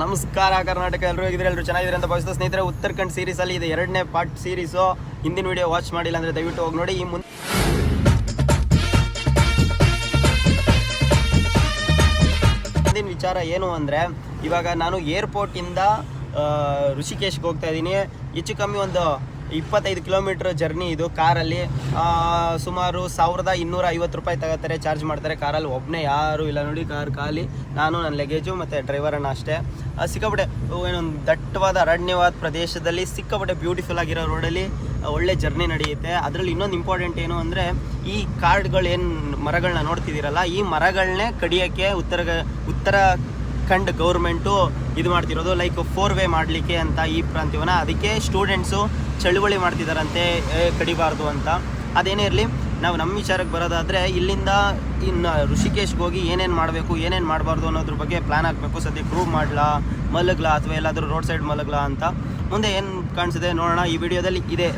ನಮಸ್ಕಾರ ಕರ್ನಾಟಕ, ಎಲ್ಲರೂ ಚೆನ್ನಾಗಿದ್ದಾರೆ ಅಂತ ಭಾವಿಸ್ತಾ ಸ್ನೇಹಿತರೆ, ಉತ್ತರಾಖಂಡ್ ಸೀರೀಸಲ್ಲಿ ಇದು 2ನೇ ಪಾರ್ಟ್ ಸೀರೀಸು. ಹಿಂದಿನ ವಿಡಿಯೋ ವಾಚ್ ಮಾಡಿಲ್ಲ ಅಂದರೆ ದಯವಿಟ್ಟು ಹೋಗಿ ನೋಡಿ. ಈ ಮುಂದಿನ ವಿಚಾರ ಏನು ಅಂದರೆ, ಇವಾಗ ನಾನು ಏರ್ಪೋರ್ಟಿಂದ ಋಷಿಕೇಶ್ಗೆ ಹೋಗ್ತಾ ಇದ್ದೀನಿ. ಹೆಚ್ಚು ಕಮ್ಮಿ ಒಂದು 25 ಕಿಲೋಮೀಟ್ರ್ ಜರ್ನಿ ಇದು. ಕಾರಲ್ಲಿ ಸುಮಾರು 1250 ರೂಪಾಯಿ ತಗೋತಾರೆ, ಚಾರ್ಜ್ ಮಾಡ್ತಾರೆ. ಕಾರಲ್ಲಿ ಒಬ್ಬನೇ ಯಾರೂ ಇಲ್ಲ ನೋಡಿ, ಕಾರ್ ಖಾಲಿ. ನಾನು, ನನ್ನ ಲಗೇಜು ಮತ್ತು ಡ್ರೈವರನ್ನು ಅಷ್ಟೇ. ಸಿಕ್ಕಾಪಟ್ಟೆ ಏನೊಂದು ದಟ್ಟವಾದ ಅರಣ್ಯವಾದ ಪ್ರದೇಶದಲ್ಲಿ ಸಿಕ್ಕಾಪಟ್ಟೆ ಬ್ಯೂಟಿಫುಲ್ ಆಗಿರೋ ರೋಡಲ್ಲಿ ಒಳ್ಳೆ ಜರ್ನಿ ನಡೆಯುತ್ತೆ. ಅದರಲ್ಲಿ ಇನ್ನೊಂದು ಇಂಪಾರ್ಟೆಂಟ್ ಏನು ಅಂದರೆ, ಈ ಕಾರ್ಡ್ಗಳು ಮರಗಳನ್ನ ನೋಡ್ತಿದ್ದೀರಲ್ಲ, ಈ ಮರಗಳನ್ನೇ ಕಡಿಯೋಕ್ಕೆ ಉತ್ತರಾಖಂಡ್ ಗೌರ್ಮೆಂಟು ಇದು ಮಾಡ್ತಿರೋದು, ಲೈಕ್ 4 ವೇ ಮಾಡಲಿಕ್ಕೆ ಅಂತ ಈ ಪ್ರಾಂತ್ಯವನ್ನು. ಅದಕ್ಕೆ ಸ್ಟೂಡೆಂಟ್ಸು ಚಳುವಳಿ ಮಾಡ್ತಿದ್ದಾರಂತೆ, ಕಡಿಬಾರ್ದು ಅಂತ. ಅದೇನೇ ಇರಲಿ, ನಾವು ನಮ್ಮ ವಿಚಾರಕ್ಕೆ ಬರೋದಾದರೆ, ಇಲ್ಲಿಂದ ಇನ್ನು ಋಷಿಕೇಶ್ಗೆ ಹೋಗಿ ಏನೇನು ಮಾಡಬೇಕು, ಏನೇನು ಮಾಡಬಾರ್ದು ಅನ್ನೋದ್ರ ಬಗ್ಗೆ ಪ್ಲ್ಯಾನ್ ಹಾಕಬೇಕು. ಸದ್ಯಕ್ಕೆ ರೂಮ್ ಮಾಡಲಾ, ಮಲಗ್ಲಾ, ಅಥವಾ ಎಲ್ಲಾದರೂ ರೋಡ್ ಸೈಡ್ ಮಲಗ್ಲಾ ಅಂತ. ಮುಂದೆ ಏನು ಕಾಣಿಸಿದೆ ನೋಡೋಣ. ಈ ವಿಡಿಯೋದಲ್ಲಿ ಇದೆ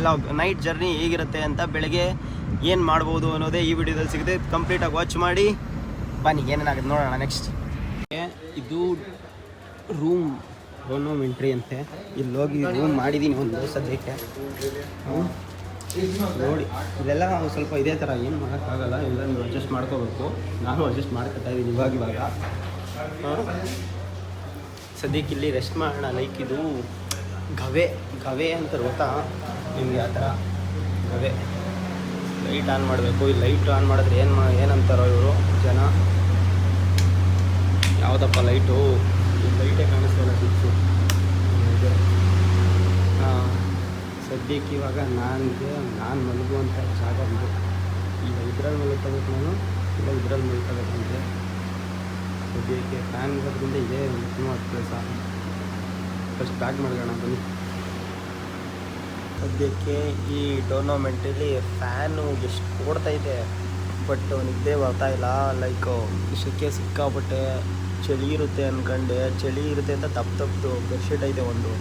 ನೈಟ್ ಜರ್ನಿ ಹೇಗಿರುತ್ತೆ ಅಂತ, ಬೆಳಗ್ಗೆ ಏನು ಮಾಡ್ಬೋದು ಅನ್ನೋದೇ ಈ ವಿಡಿಯೋದಲ್ಲಿ ಸಿಗುತ್ತೆ. ಕಂಪ್ಲೀಟಾಗಿ ವಾಚ್ ಮಾಡಿ ಬನ್ನಿ, ಏನೇನಾಗುತ್ತೆ ನೋಡೋಣ. ನೆಕ್ಸ್ಟ್ ಇದು ರೂಮ್ ರೋನೋಮೆಂಟ್ರಿ ಅಂತೆ. ಇಲ್ಲಿ ಹೋಗಿ ರೂಮ್ ಮಾಡಿದ್ದೀನಿ ಒಂದು ಸದ್ಯಕ್ಕೆ. ನೋಡಿ, ಇದೆಲ್ಲ ಸ್ವಲ್ಪ ಇದೇ ಥರ, ಏನು ಮಾಡೋಕ್ಕಾಗಲ್ಲ, ಎಲ್ಲರೂ ಅಡ್ಜಸ್ಟ್ ಮಾಡ್ಕೋಬೇಕು. ನಾನು ಅಡ್ಜಸ್ಟ್ ಮಾಡ್ಕೊತಾ ಇದ್ದೀನಿ ಇವಾಗ. ಸದ್ಯಕ್ಕೆ ಇಲ್ಲಿ ರೆಸ್ಟ್ ಮಾಡೋಣ. ಲೈಕ್ ಇದು ಗವೆ ಅಂತ ಗೊತ್ತಾ ನಿಮಗೆ? ಆ ಥರ ಗವೆ. ಲೈಟ್ ಆನ್ ಮಾಡಬೇಕು. ಈ ಲೈಟ್ ಆನ್ ಮಾಡಿದ್ರೆ ಏನಂತಾರೋ ಇವರು ಜನ. ಯಾವುದಪ್ಪ ಲೈಟು? ಈ ಲೈಟೇ ಕಾಣಿಸ್ತಾಯಿಲ್ಲ, ಸ್ವಿಚ್ಚು. ಸದ್ಯಕ್ಕೆ ಇವಾಗ ನಾನು ಮಲಗುವಂಥ ಜಾಗ ಇದು. ಈಗ ಇದ್ರಲ್ಲಿ ಮಲ್ಕೋಬೇಕು ನಾನು, ಇಲ್ಲ ಇದ್ರಲ್ಲಿ ಮಲ್ಕೋಬೇಕಂತೆ. ಸದ್ಯಕ್ಕೆ ಫ್ಯಾನ್ ಇರೋದ್ರಿಂದ ಇದೇ ಉತ್ತಮವಾದ ಕೆಲಸ. ಫಸ್ಟ್ ಬ್ಯಾಗ್ ಮಾಡ್ಕೊಳ್ಳೋಣ ಬನ್ನಿ. ಸದ್ಯಕ್ಕೆ ಈ ಟೂರ್ನಮೆಂಟಲ್ಲಿ ಫ್ಯಾನು ಎಷ್ಟು ಓಡ್ತಾಯಿದೆ, ಬಟ್ ನಿದ್ದೆ ಬರ್ತಾಯಿಲ್ಲ. ಲೈಕ್ ಇಷ್ಟಕ್ಕೆ ಸಿಕ್ಕಾಪಟ್ಟೆ ಚಳಿ ಇರುತ್ತೆ ಅಂದ್ಕೊಂಡೆ. ಚಳಿ ಇರುತ್ತೆ ಅಂತ ತಪ್ಪು ಬೆಡ್ಶೀಟ್ ಐತೆ, ಒಂದು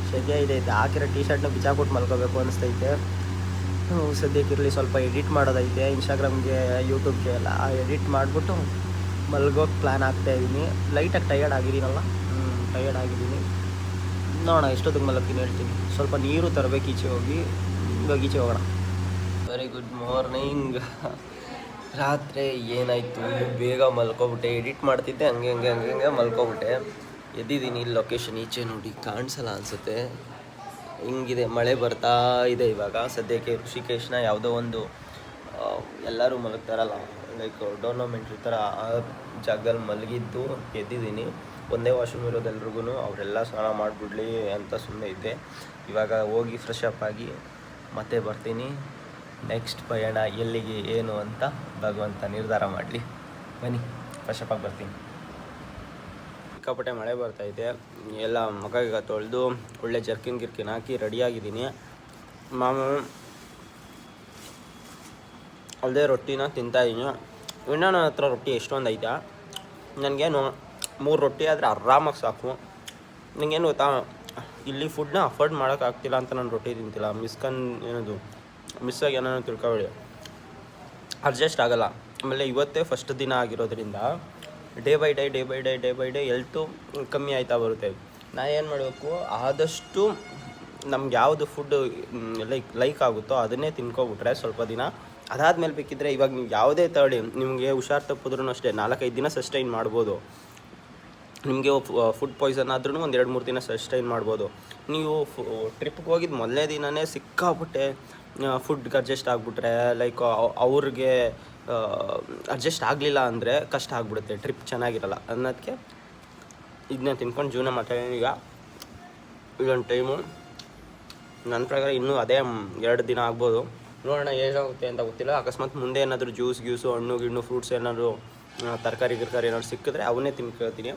ಸೆಕೆ ಇದೆ. ಹಾಕಿರೋ ಟೀ ಶರ್ಟ್ನ ಬಿಚ್ಚಾಕ್ಬಿಟ್ಟು ಮಲ್ಕೋಬೇಕು ಅನಿಸ್ತೈತೆ. ಸದ್ಯಕ್ಕೆ ಇರಲಿ, ಸ್ವಲ್ಪ ಎಡಿಟ್ ಮಾಡೋದೈತೆ ಇನ್ಸ್ಟಾಗ್ರಾಮ್ಗೆ, ಯೂಟ್ಯೂಬ್ಗೆ ಎಲ್ಲ. ಎಡಿಟ್ ಮಾಡಿಬಿಟ್ಟು ಮಲ್ಗೋಕ್ಕೆ ಪ್ಲ್ಯಾನ್ ಆಗ್ತಾಯಿದ್ದೀನಿ. ಲೈಟಾಗಿ ಟಯರ್ಡ್ ಆಗಿದ್ದೀನಲ್ಲ, ಟಯರ್ಡ್ ಆಗಿದ್ದೀನಿ. ನೋಡೋಣ ಎಷ್ಟೊತ್ತಿಗೆ ಮಲಗ್ತೀನಿ ಹೇಳ್ತೀನಿ. ಸ್ವಲ್ಪ ನೀರು ತರಬೇಕು ಈಚೆ ಹೋಗಿ. ಇವಾಗ ಈಚೆ ಹೋಗೋಣ. Very good morning. ರಾತ್ರಿ ಏನಾಯಿತು, ಬೇಗ ಮಲ್ಕೊಬಿಟ್ಟೆ. ಎಡಿಟ್ ಮಾಡ್ತಿದ್ದೆ, ಹಂಗೆ ಮಲ್ಕೊಬಿಟ್ಟೆ. ಎದ್ದಿದ್ದೀನಿ. ಇಲ್ಲಿ ಲೊಕೇಶನ್ ಈಚೆ ನೋಡಿ, ಕಾಣಿಸಲ್ಲ ಅನಿಸುತ್ತೆ. ಹಿಂಗಿದೆ, ಮಳೆ ಬರ್ತಾ ಇದೆ ಇವಾಗ. ಸದ್ಯಕ್ಕೆ ಋಷಿಕೇಶ್ನ ಯಾವುದೋ ಒಂದು ಎಲ್ಲರೂ ಮಲಗ್ತಾರಲ್ಲ, ಲೈಕ್ ಟೂರ್ನಮೆಂಟ್ ಈ ಥರ ಆ ಜಾಗದಲ್ಲಿ ಮಲಗಿದ್ದು ಎದ್ದಿದ್ದೀನಿ. ಒಂದೇ ವಾಶ್ರೂಮ್ ಇರೋದು ಎಲ್ರಿಗೂ, ಅವರೆಲ್ಲ ಸ್ನಾನ ಮಾಡಿಬಿಡ್ಲಿ ಅಂತ ಸುಮ್ಮನೆ ಇದ್ದೆ. ಇವಾಗ ಹೋಗಿ ಫ್ರೆಶ್ ಅಪ್ ಆಗಿ ಮತ್ತೆ ಬರ್ತೀನಿ. ನೆಕ್ಸ್ಟ್ ಪಯಣ ಎಲ್ಲಿಗೆ ಏನು ಅಂತ ಭಗವಂತ ನಿರ್ಧಾರ ಮಾಡಲಿ. ಬನ್ನಿ, ಫ್ರೆಶ್ ಅಪ್ ಆಗಿ ಬರ್ತೀನಿ. ಸಿಕ್ಕಾಪಟ್ಟೆ ಮಳೆ ಬರ್ತಾಯಿದೆ. ಎಲ್ಲ ಮುಖ ತೊಳೆದು ಒಳ್ಳೆ ಜರ್ಕಿನ್ ಹಾಕಿ ರೆಡಿಯಾಗಿದ್ದೀನಿ. ಮಾಮೂಲು ಅಲ್ಲದೆ ರೊಟ್ಟಿನ ತಿಂತಾಯಿದ್ದೀನಿ. ಇನ್ನೂ ನನ್ನ ಹತ್ರ ರೊಟ್ಟಿ ಎಷ್ಟೊಂದು ಐತೆ. ನನಗೇನು 3 ರೊಟ್ಟಿ ಆದರೆ ಆರಾಮಾಗಿ ಸಾಕು. ನನಗೇನು ಗೊತ್ತಾ, ಇಲ್ಲಿ ಫುಡ್ನ ಅಫೋರ್ಡ್ ಮಾಡೋಕ್ಕಾಗ್ತಿಲ್ಲ ಅಂತ ನಾನು ರೊಟ್ಟಿ ತಿಂತಿಲ್ಲ. ಮಿಸ್ಸಾಗಿ ಏನೋ ತಿಳ್ಕೊಬೇಡಿ, ಅಡ್ಜಸ್ಟ್ ಆಗೋಲ್ಲ. ಆಮೇಲೆ ಇವತ್ತೇ ಫಸ್ಟ್ ದಿನ ಆಗಿರೋದ್ರಿಂದ ಡೇ ಬೈ ಡೇ ಹೆಲ್ತು ಕಮ್ಮಿ ಆಯ್ತಾ ಬರುತ್ತೆ. ನಾ ಏನು ಮಾಡಬೇಕು, ಆದಷ್ಟು ನಮ್ಗೆ ಯಾವುದು ಫುಡ್ಡು ಲೈಕ್ ಆಗುತ್ತೋ ಅದನ್ನೇ ತಿನ್ಕೊಬಿಟ್ರೆ ಸ್ವಲ್ಪ ದಿನ. ಅದಾದಮೇಲೆ ಬೇಕಿದ್ದರೆ, ಇವಾಗ ನೀವು ಯಾವುದೇ ತಗೊಳ್ಳಿ, ನಿಮಗೆ ಹುಷಾರು ತಪ್ಪಿದ್ರೂ ಅಷ್ಟೇ 4-5 ದಿನ ಸಸ್ಟೈನ್ ಮಾಡ್ಬೋದು. ನಿಮಗೆ ಫುಡ್ ಪಾಯ್ಸನ್ ಆದ್ರೂ 1-2-3 ದಿನ ಸಸ್ಟೈನ್ ಮಾಡ್ಬೋದು. ನೀವು ಟ್ರಿಪ್ಗೆ ಹೋಗಿದ್ದು ಮೊದಲನೇ ದಿನವೇ ಸಿಕ್ಕಾಬಿಟ್ಟೆ ಫುಡ್ಗೆ ಅಡ್ಜಸ್ಟ್ ಆಗಿಬಿಟ್ರೆ, ಲೈಕ್ ಅವ್ರಿಗೆ ಅಡ್ಜಸ್ಟ್ ಆಗಲಿಲ್ಲ ಅಂದರೆ ಕಷ್ಟ ಆಗಿಬಿಡುತ್ತೆ, ಟ್ರಿಪ್ ಚೆನ್ನಾಗಿರಲ್ಲ. ಅನ್ನೋದಕ್ಕೆ ಇದನ್ನ ತಿನ್ಕೊಂಡು ಜೀವನ ಮಾಡ್ತಾಯಿದ್ದೀನಿ. ಈಗ ಇದೊಂದು ಟೈಮು ನನ್ನ ಪ್ರಕಾರ ಇನ್ನೂ ಅದೇ 2 ದಿನ ಆಗ್ಬೋದು. ನೋಡೋಣ ಏನಾಗುತ್ತೆ ಅಂತ ಗೊತ್ತಿಲ್ಲ. ಅಕಸ್ಮಾತ್ ಮುಂದೆ ಏನಾದರೂ ಜ್ಯೂಸು ಹಣ್ಣು ಫ್ರೂಟ್ಸ್ ಏನಾದರೂ ತರಕಾರಿ ಏನಾದ್ರು ಸಿಕ್ಕಿದ್ರೆ ಅವನ್ನೇ ತಿನ್ಕೊಳ್ತೀನಿ,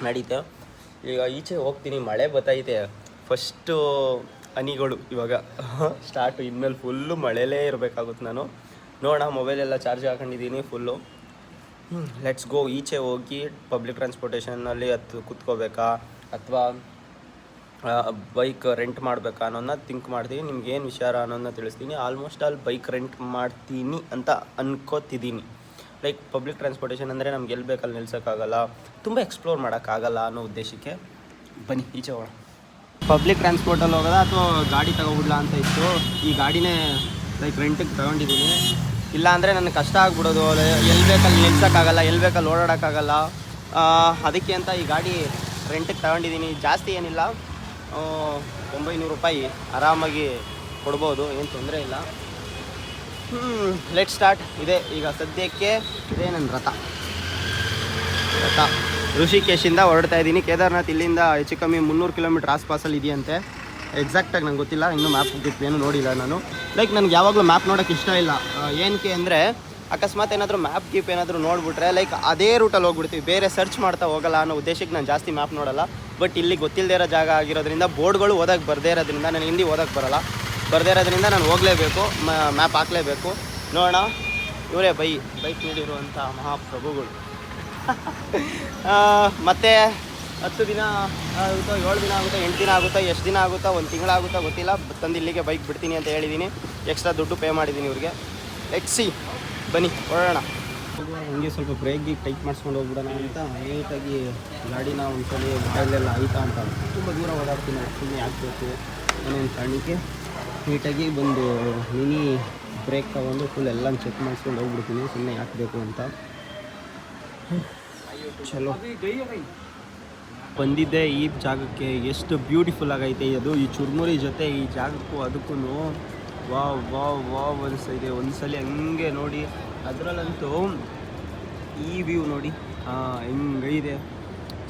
ನಡೀತೆ. ಈಗ ಈಚೆ ಹೋಗ್ತೀನಿ, ಮಳೆ ಬರ್ತೈತೆ. ಫಸ್ಟು ಹನಿಗಳು ಇವಾಗ ಸ್ಟಾರ್ಟು. ಇನ್ಮೇಲೆ ಫುಲ್ಲು ಮಳೆಯಲ್ಲೇ ಇರಬೇಕಾಗುತ್ತೆ ನಾನು. ನೋಡೋಣ, ಮೊಬೈಲೆಲ್ಲ ಚಾರ್ಜ್ ಹಾಕೊಂಡಿದ್ದೀನಿ ಫುಲ್ಲು. Let's go. ಈಚೆ ಹೋಗಿ ಪಬ್ಲಿಕ್ ಟ್ರಾನ್ಸ್ಪೋರ್ಟೇಷನಲ್ಲಿ ಕೂತ್ಕೋಬೇಕಾ ಅಥವಾ ಬೈಕ್ ರೆಂಟ್ ಮಾಡಬೇಕಾ ಅನ್ನೋದನ್ನ ಥಿಂಕ್ ಮಾಡ್ತೀನಿ. ನಿಮ್ಗೇನು ವಿಚಾರ ಅನ್ನೋದನ್ನ ತಿಳಿಸ್ತೀನಿ. ಆಲ್ಮೋಸ್ಟ್ ಆಲ್ ಬೈಕ್ ರೆಂಟ್ ಮಾಡ್ತೀನಿ ಅಂತ ಅನ್ಕೋತಿದ್ದೀನಿ. ಲೈಕ್ ಪಬ್ಲಿಕ್ ಟ್ರಾನ್ಸ್ಪೋರ್ಟೇಷನ್ ಅಂದರೆ ನಮ್ಗೆ ಎಲ್ಲಿ ಬೇಕಲ್ಲಿ ನಿಲ್ಸೋಕ್ಕಾಗಲ್ಲ, ತುಂಬ ಎಕ್ಸ್ಪ್ಲೋರ್ ಮಾಡೋಕ್ಕಾಗಲ್ಲ ಅನ್ನೋ ಉದ್ದೇಶಕ್ಕೆ ಬನ್ನಿ ಈಚೆ ಹೋಗೋಣ. ಪಬ್ಲಿಕ್ ಟ್ರಾನ್ಸ್ಪೋರ್ಟಲ್ಲಿ ಹೋಗೋದಾ ಅಥವಾ ಗಾಡಿ ತಗೊಬಿಡ್ಲಾ ಅಂತ ಇತ್ತು. ಈ ಗಾಡಿನೇ ಲೈಕ್ ರೆಂಟಿಗೆ ತಗೊಂಡಿದ್ದೀನಿ. ಇಲ್ಲ ಅಂದರೆ ನನಗೆ ಕಷ್ಟ ಆಗ್ಬಿಡೋದು, ಎಲ್ಲಿ ಬೇಕಲ್ಲಿ ನಿಲ್ಸೋಕ್ಕಾಗಲ್ಲ, ಎಲ್ಲಿ ಬೇಕಲ್ಲಿ ಓಡಾಡೋಕ್ಕಾಗಲ್ಲ. ಅದಕ್ಕೆ ಅಂತ ಈ ಗಾಡಿ ರೆಂಟಿಗೆ ತಗೊಂಡಿದ್ದೀನಿ. ಜಾಸ್ತಿ ಏನಿಲ್ಲ, 900 ರೂಪಾಯಿ ಆರಾಮಾಗಿ ಕೊಡ್ಬೋದು, ಏನು ತೊಂದರೆ ಇಲ್ಲ. Let start. ಇದೆ ಈಗ ಸದ್ಯಕ್ಕೆ ಇದೇ ನನ್ನ ರಥ ಋಷಿಕೇಶಿಂದ ಹೊರಡ್ತಾ ಇದ್ದೀನಿ. ಕೇದಾರ್ನಾಥ್ ಇಲ್ಲಿಂದ ಹೆಚ್ಚು ಕಮ್ಮಿ 300 ಕಿಲೋಮೀಟ್ರ್ ಆಸ್ಪಾಸಲ್ಲಿ ಇದೆಯಂತೆ. ಎಕ್ಸಾಕ್ಟಾಗಿ ನಂಗೆ ಗೊತ್ತಿಲ್ಲ, ಇನ್ನೂ ಮ್ಯಾಪ್ ಗಿಪ್ ಏನು ನೋಡಿಲ್ಲ ನಾನು. ಲೈಕ್ ನನಗೆ ಯಾವಾಗಲೂ ಮ್ಯಾಪ್ ನೋಡೋಕ್ಕೆ ಇಷ್ಟ ಇಲ್ಲ. ಏನಕ್ಕೆ ಅಂದರೆ ಅಕಸ್ಮಾತ್ ಏನಾದರೂ ಮ್ಯಾಪ್ ಗೀಪ್ ಏನಾದರೂ ನೋಡಿಬಿಟ್ರೆ ಲೈಕ್ ಅದೇ ರೂಟಲ್ಲಿ ಹೋಗ್ಬಿಡ್ತೀವಿ, ಬೇರೆ ಸರ್ಚ್ ಮಾಡ್ತಾ ಹೋಗಲ್ಲ ಅನ್ನೋ ಉದ್ದೇಶಕ್ಕೆ ನಾನು ಜಾಸ್ತಿ ಮ್ಯಾಪ್ ನೋಡಲ್ಲ. ಬಟ್ ಇಲ್ಲಿ ಗೊತ್ತಿಲ್ಲದೇ ಇರೋ ಜಾಗ ಆಗಿರೋದ್ರಿಂದ, ಬೋರ್ಡ್ಗಳು ಓದೋಕ್ಕೆ ಬರದೇ ಇರೋದ್ರಿಂದ, ನನಗೆ ಹಿಂದಿ ಓದೋಕ್ಕೆ ಬರೋಲ್ಲ, ಬರದೇ ಇರೋದ್ರಿಂದ ನಾನು ಹೋಗಲೇಬೇಕು, ಮ್ಯಾಪ್ ಹಾಕಲೇಬೇಕು. ನೋಡೋಣ, ಇವರೇ ಬೈಕ್ ನೀಡಿರುವಂಥ ಮಹಾಪ್ರಭುಗಳು. ಮತ್ತು 10 ದಿನ ಆಗುತ್ತೋ, 7 ದಿನ ಆಗುತ್ತೋ, 8 ದಿನ ಆಗುತ್ತೋ, ಎಷ್ಟು ದಿನ ಆಗುತ್ತೋ, 1 ತಿಂಗಳಾಗುತ್ತೋ ಗೊತ್ತಿಲ್ಲ. ತಂದು ಇಲ್ಲಿಗೆ ಬೈಕ್ ಬಿಡ್ತೀನಿ ಅಂತ ಹೇಳಿದ್ದೀನಿ. ಎಕ್ಸ್ಟ್ರಾ ದುಡ್ಡು ಪೇ ಮಾಡಿದ್ದೀನಿ ಇವ್ರಿಗೆ. ಲೆಟ್ಸ್ ಸಿ, ಬನ್ನಿ ಹೊರಡೋಣ. ಹಂಗೆ ಸ್ವಲ್ಪ ಬ್ರೇಕ್ಗೆ ಟೈಟ್ ಮಾಡಿಸ್ಕೊಂಡು ಹೋಗ್ಬಿಡೋಣ ಅಂತ ನೀಟಾಗಿ ಗಾಡಿನ ಒಂದ್ಸಲ ಮೊಬೈಲೆಲ್ಲ ಆಯ್ತಾ ಅಂತ ತುಂಬ ದೂರ ಓಡಾಡ್ತೀನಿ. ಸುಮ್ಮನೆ ಹಾಕಬೇಕು ನಾನೇನು ಕಾರಣಕ್ಕೆ ನೀಟಾಗಿ ಬಂದು ಮಿನಿ ಬ್ರೇಕ್ ತಗೊಂಡು ಫುಲ್ ಎಲ್ಲ ಚೆಕ್ ಮಾಡಿಸ್ಕೊಂಡು ಹೋಗ್ಬಿಡ್ತೀನಿ, ಸುಮ್ಮನೆ ಹಾಕಬೇಕು ಅಂತ. ಚಲೋ ಬಂದಿದ್ದೆ ಈ ಜಾಗಕ್ಕೆ. ಎಷ್ಟು ಬ್ಯೂಟಿಫುಲ್ ಆಗೈತೆ ಅದು, ಈ ಚುರ್ಮುರಿ ಜೊತೆ ಈ ಜಾಗಕ್ಕೂ ಅದಕ್ಕೂ ವಾವ್ ಅನಿಸ್ತಾ ಇದೆ. ಒಂದ್ಸಲ ಹಂಗೆ ನೋಡಿ, ಅದರಲ್ಲಂತೂ ಈ ವ್ಯೂ ನೋಡಿ ಹೆಂಗೈದೆ.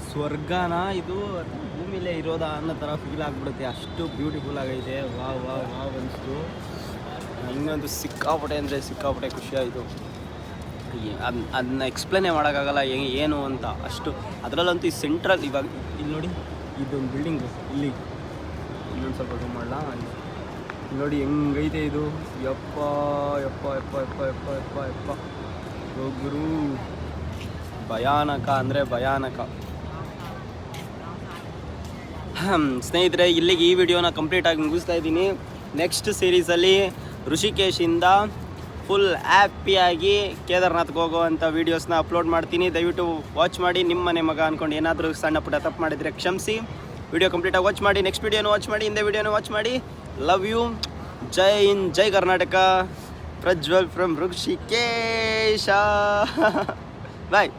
ಸ್ವರ್ಗನ ಇದು ಭೂಮಿಲೇ ಇರೋದಾ ಅನ್ನೋ ಥರ ಫೀಲ್ ಆಗಿಬಿಡುತ್ತೆ, ಅಷ್ಟು ಬ್ಯೂಟಿಫುಲ್ ಆಗೈತೆ. ವಾವ್ ಅನಿಸ್ತು. ಇನ್ನೊಂದು ಸಿಕ್ಕಾಪಟ್ಟೆ ಅಂದರೆ ಸಿಕ್ಕಾಪಟ್ಟೆ ಖುಷಿಯಾಯಿತು. ಅದನ್ನ ಎಕ್ಸ್ಪ್ಲೇನೇ ಮಾಡೋಕ್ಕಾಗಲ್ಲ ಏನು ಅಂತ, ಅಷ್ಟು. ಅದರಲ್ಲಂತೂ ಈ ಸೆಂಟ್ರಲ್ ಇವಾಗ ಇಲ್ಲಿ ನೋಡಿ, ಇದೊಂದು ಬಿಲ್ಡಿಂಗು, ಇಲ್ಲಿ ಇನ್ನೊಂದು ಸ್ವಲ್ಪ ಝೂಮ್ ಮಾಡಲಾ, ನೋಡಿ ಹೆಂಗೈತೆ ಇದು. ಯಪ್ಪ ಗುರು, ಭಯಾನಕ ಅಂದರೆ ಭಯಾನಕ. ಸ್ನೇಹಿತರೆ, ಇಲ್ಲಿಗೆ ಈ ವಿಡಿಯೋನ ಕಂಪ್ಲೀಟಾಗಿ ಮುಗಿಸ್ತಾ ಇದ್ದೀನಿ. ನೆಕ್ಸ್ಟ್ ಸೀರೀಸಲ್ಲಿ ಋಷಿಕೇಶಿಂದ ಫುಲ್ ಹ್ಯಾಪಿಯಾಗಿ ಕೇದಾರ್ನಾಥ್ಗೆ ಹೋಗೋವಂಥ ವೀಡಿಯೋಸ್ನ ಅಪ್ಲೋಡ್ ಮಾಡ್ತೀನಿ. ದಯವಿಟ್ಟು ವಾಚ್ ಮಾಡಿ. ನಿಮ್ಮ ಮನೆ ಮಗ ಅಂದ್ಕೊಂಡು ಏನಾದರೂ ಸಣ್ಣ ಪುಟ್ಟ ತಪ್ಪು ಮಾಡಿದರೆ ಕ್ಷಮಿಸಿ. ವಿಡಿಯೋ ಕಂಪ್ಲೀಟಾಗಿ ವಾಚ್ ಮಾಡಿ, ನೆಕ್ಸ್ಟ್ ವಿಡಿಯೋನ ವಾಚ್ ಮಾಡಿ, ಹಿಂದೆ ವಿಡಿಯೋನ ವಾಚ್ ಮಾಡಿ. Love you. ಜೈ ಹಿಂದ್, ಜೈ ಕರ್ನಾಟಕ. ಪ್ರಜ್ವಲ್ ಫ್ರಮ್ ಋಷಿಕೇಶ. ಬಾಯ್.